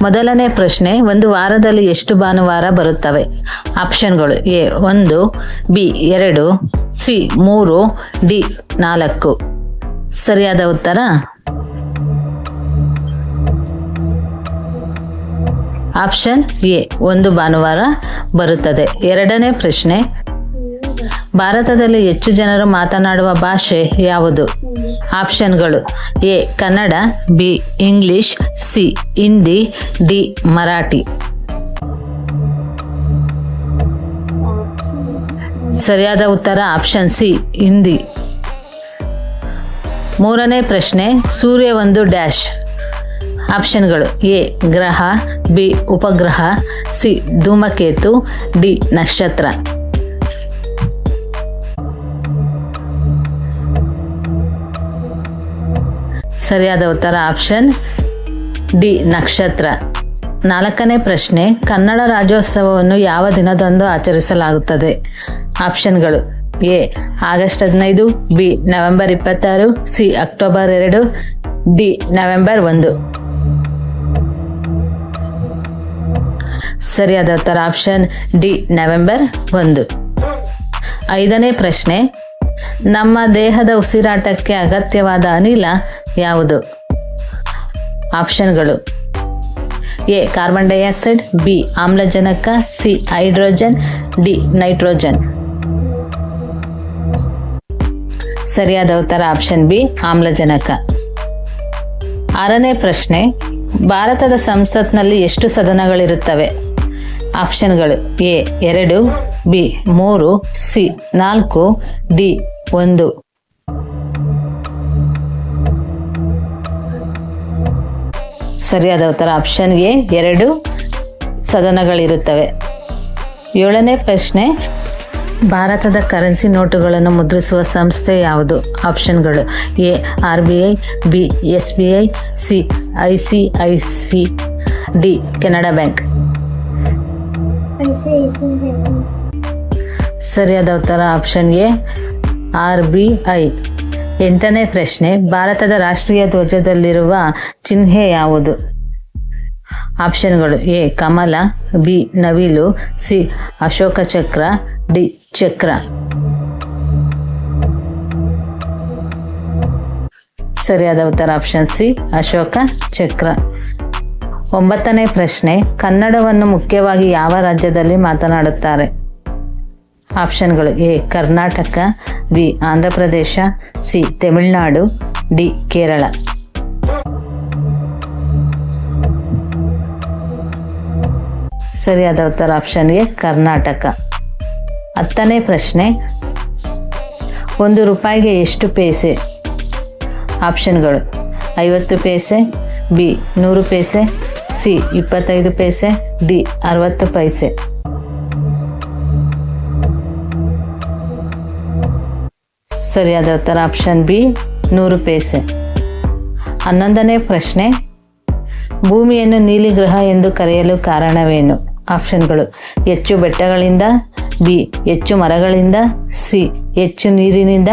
ಮೊದಲನೇ ಪ್ರಶ್ನೆ, ಒಂದು ವಾರದಲ್ಲಿ ಎಷ್ಟು ಭಾನುವಾರ ಬರುತ್ತವೆ? ಆಪ್ಷನ್ಗಳು: ಎ 1, ಬಿ 2, ಸಿ 3, ಡಿ 4. ಸರಿಯಾದ ಉತ್ತರ ಆಪ್ಷನ್ ಎ 1 ಭಾನುವಾರ ಬರುತ್ತದೆ. ಎರಡನೇ ಪ್ರಶ್ನೆ, ಭಾರತದಲ್ಲಿ ಹೆಚ್ಚು ಜನರು ಮಾತನಾಡುವ ಭಾಷೆ ಯಾವುದು? ಆಪ್ಷನ್ಗಳು: A Kannada, B English, C Hindi, D Marathi. ಸರಿಯಾದ ಉತ್ತರ ಆಪ್ಷನ್ ಸಿ ಹಿಂದಿ. ಮೂರನೇ ಪ್ರಶ್ನೆ, ಸೂರ್ಯ ಒಂದು ಡ್ಯಾಶ್. ಆಪ್ಷನ್ಗಳು: ಎ ಗ್ರಹ, ಬಿ ಉಪಗ್ರಹ, ಸಿ ಧೂಮಕೇತು, ಡಿ ನಕ್ಷತ್ರ. ಸರಿಯಾದ ಉತ್ತರ ಆಪ್ಷನ್ ಡಿ ನಕ್ಷತ್ರ. ನಾಲ್ಕನೇ ಪ್ರಶ್ನೆ, ಕನ್ನಡ ರಾಜ್ಯೋತ್ಸವವನ್ನು ಯಾವ ದಿನದಂದು ಆಚರಿಸಲಾಗುತ್ತದೆ? ಆಪ್ಷನ್ಗಳು: A August 15, B November 26, C October 2, D November 1. ಸರಿಯಾದ ಉತ್ತರ ಆಪ್ಷನ್ ಡಿ ನವೆಂಬರ್ 1. ಐದನೇ ಪ್ರಶ್ನೆ, ನಮ್ಮ ದೇಹದ ಉಸಿರಾಟಕ್ಕೆ ಅಗತ್ಯವಾದ ಅನಿಲ ಯಾವುದು? ಆಪ್ಷನ್ಗಳು: ಎ ಕಾರ್ಬನ್ ಡೈಆಕ್ಸೈಡ್, ಬಿ ಆಮ್ಲಜನಕ, ಸಿ ಹೈಡ್ರೋಜನ್, ಡಿ ನೈಟ್ರೋಜನ್. ಸರಿಯಾದ ಉತ್ತರ ಆಪ್ಷನ್ ಬಿ ಆಮ್ಲಜನಕ. ಆರನೇ ಪ್ರಶ್ನೆ, ಭಾರತದ ಸಂಸತ್ನಲ್ಲಿ ಎಷ್ಟು ಸದನಗಳಿರುತ್ತವೆ? ಆಪ್ಷನ್ಗಳು: ಎ 2, ಬಿ 3, ಸಿ 4, ಡಿ 1. ಸರಿಯಾದ ಉತ್ತರ ಆಪ್ಷನ್ ಎ 2 ಸದನಗಳಿರುತ್ತವೆ. ಏಳನೇ ಪ್ರಶ್ನೆ, ಭಾರತದ ಕರೆನ್ಸಿ ನೋಟುಗಳನ್ನು ಮುದ್ರಿಸುವ ಸಂಸ್ಥೆ ಯಾವುದು? ಆಪ್ಷನ್ಗಳು: A RBI, B SBI, C ICIC, D Canada bank. ಸರಿಯಾದ ಉತ್ತರ ಆಪ್ಷನ್ ಎ RBI. ಎಂಟನೇ ಪ್ರಶ್ನೆ, ಭಾರತದ ರಾಷ್ಟ್ರೀಯ ಧ್ವಜದಲ್ಲಿರುವ ಚಿಹ್ನೆ ಯಾವುದು? ಆಪ್ಷನ್ಗಳು: ಎ ಕಮಲ, ಬಿ ನವಿಲು, ಸಿ ಅಶೋಕ ಚಕ್ರ, ಡಿ ಚಕ್ರ. ಸರಿಯಾದ ಉತ್ತರ ಆಪ್ಷನ್ ಸಿ ಅಶೋಕ ಚಕ್ರ. ಒಂಬತ್ತನೇ ಪ್ರಶ್ನೆ, ಕನ್ನಡವನ್ನು ಮುಖ್ಯವಾಗಿ ಯಾವ ರಾಜ್ಯದಲ್ಲಿ ಮಾತನಾಡುತ್ತಾರೆ? ಆಪ್ಷನ್ಗಳು: A Karnataka, B Andhra Pradesh, C Tamil Nadu, D Kerala. ಸರಿಯಾದ ಉತ್ತರ ಆಪ್ಷನ್ ಎ ಕರ್ನಾಟಕ. ಹತ್ತನೇ ಪ್ರಶ್ನೆ, 1 ರೂಪಾಯಿಗೆ ಎಷ್ಟು ಪೈಸೆ? ಆಪ್ಷನ್ಗಳು: 50 ಪೈಸೆ, ಬಿ 100 ಪೈಸೆ, ಸಿ 25 ಪೈಸೆ, ಡಿ 60 ಪೈಸೆ. ಸರಿಯಾದ ಉತ್ತರ ಆಪ್ಷನ್ ಬಿ 100 ಪೈಸೆ. 11ನೇ ಪ್ರಶ್ನೆ, ಭೂಮಿಯನ್ನು ನೀಲಿ ಗ್ರಹ ಎಂದು ಕರೆಯಲು ಕಾರಣವೇನು? ಆಪ್ಷನ್ಗಳು: ಹೆಚ್ಚು ಬೆಟ್ಟಗಳಿಂದ, ಬಿ ಹೆಚ್ಚು ಮರಗಳಿಂದ, ಸಿ ಹೆಚ್ಚು ನೀರಿನಿಂದ,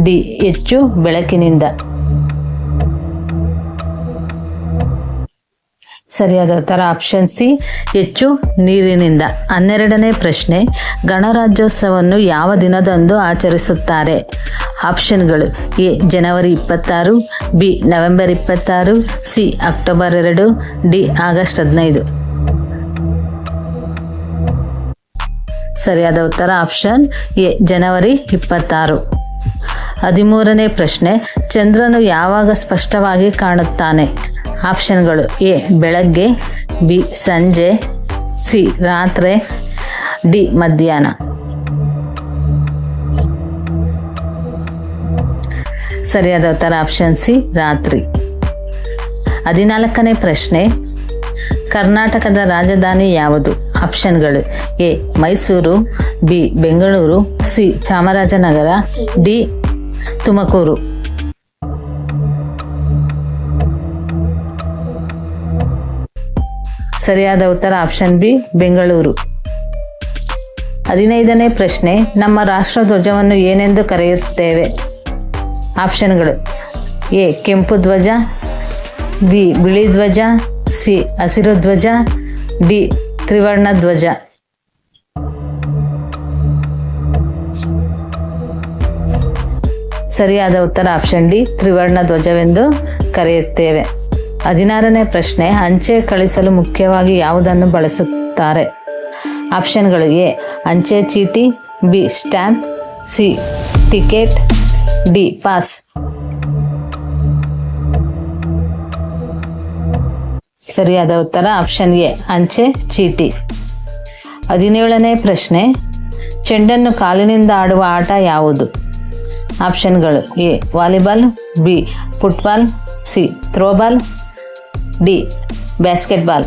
ಡಿ ಹೆಚ್ಚು ಬೆಳಕಿನಿಂದ. ಸರಿಯಾದ ಉತ್ತರ ಆಪ್ಷನ್ ಸಿ ಹೆಚ್ಚು ನೀರಿನಿಂದ. 12ನೇ ಪ್ರಶ್ನೆ, ಗಣರಾಜ್ಯೋತ್ಸವವನ್ನು ಯಾವ ದಿನದಂದು ಆಚರಿಸುತ್ತಾರೆ? ಆಪ್ಷನ್ಗಳು: ಎ ಜನವರಿ 26, B November 26, C October 2, D August 15. ಸರಿಯಾದ ಉತ್ತರ ಆಪ್ಷನ್ ಎ ಜನವರಿ 26. 13ನೇ ಪ್ರಶ್ನೆ, ಚಂದ್ರನು ಯಾವಾಗ ಸ್ಪಷ್ಟವಾಗಿ ಕಾಣುತ್ತಾನೆ? ಆಪ್ಷನ್ಗಳು: ಎ ಬೆಳಗ್ಗೆ, ಬಿ ಸಂಜೆ, ಸಿ ರಾತ್ರಿ, ಡಿ ಮಧ್ಯಾಹ್ನ. ಸರಿಯಾದ ಉತ್ತರ ಆಪ್ಷನ್ ಸಿ ರಾತ್ರಿ. 14ನೇ ಪ್ರಶ್ನೆ, ಕರ್ನಾಟಕದ ರಾಜಧಾನಿ ಯಾವುದು? ಆಪ್ಷನ್ಗಳು: A Mysuru, B Bengaluru, C Chamarajanagar, D Tumakuru. ಸರಿಯಾದ ಉತ್ತರ ಆಪ್ಷನ್ ಬಿ ಬೆಂಗಳೂರು. 15ನೇ ಪ್ರಶ್ನೆ, ನಮ್ಮ ರಾಷ್ಟ್ರಧ್ವಜವನ್ನು ಏನೆಂದು ಕರೆಯುತ್ತೇವೆ? ಆಪ್ಷನ್ಗಳು: ಎ ಕೆಂಪು ಧ್ವಜ, ಬಿ ಬಿಳಿ ಧ್ವಜ, ಸಿ ಹಸಿರು ಧ್ವಜ, ಡಿ ತ್ರಿವರ್ಣ ಧ್ವಜ. ಸರಿಯಾದ ಉತ್ತರ ಆಪ್ಷನ್ ಡಿ ತ್ರಿವರ್ಣ ಧ್ವಜವೆಂದು ಕರೆಯುತ್ತೇವೆ. 16ನೇ ಪ್ರಶ್ನೆ, ಅಂಚೆ ಕಳಿಸಲು ಮುಖ್ಯವಾಗಿ ಯಾವುದನ್ನು ಬಳಸುತ್ತಾರೆ? ಆಪ್ಷನ್ಗಳು: ಎ ಅಂಚೆ ಚೀಟಿ, B stamp, C ticket, D pass. ಸರಿಯಾದ ಉತ್ತರ ಆಪ್ಷನ್ ಎ ಅಂಚೆ ಚೀಟಿ. 17ನೇ ಪ್ರಶ್ನೆ, ಚೆಂಡನ್ನು ಕಾಲಿನಿಂದ ಆಡುವ ಆಟ ಯಾವುದು? ಆಪ್ಷನ್ಗಳು: A volleyball, B football, C throwball, D basketball.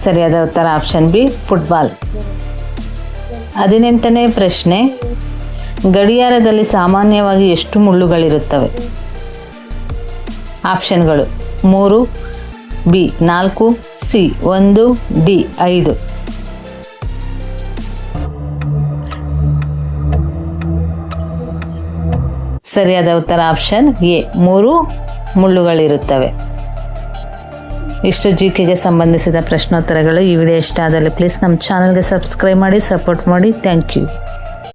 ಸರಿಯಾದ ಉತ್ತರ ಆಪ್ಷನ್ ಬಿ ಫುಟ್ಬಾಲ್. 18ನೇ ಪ್ರಶ್ನೆ, ಗಡಿಯಾರದಲ್ಲಿ ಸಾಮಾನ್ಯವಾಗಿ ಎಷ್ಟು ಮುಳ್ಳುಗಳಿರುತ್ತವೆ? ಆಪ್ಷನ್ಗಳು: 3, ಬಿ 4, ಸಿ 1, ಡಿ 5. ಸರಿಯಾದ ಉತ್ತರ ಆಪ್ಷನ್ ಎ 3 ಮುಳ್ಳುಗಳಿರುತ್ತವೆ. ಇಷ್ಟು ಜಿಕೆಗೆ ಸಂಬಂಧಿಸಿದ ಪ್ರಶ್ನೋತ್ತರಗಳು. ಈ ವಿಡಿಯೋ ಇಷ್ಟ ಆದಲ್ಲಿ ಪ್ಲೀಸ್ ನಮ್ಮ ಚಾನಲ್ಗೆ ಸಬ್ಸ್ಕ್ರೈಬ್ ಮಾಡಿ, ಸಪೋರ್ಟ್ ಮಾಡಿ. Thank you.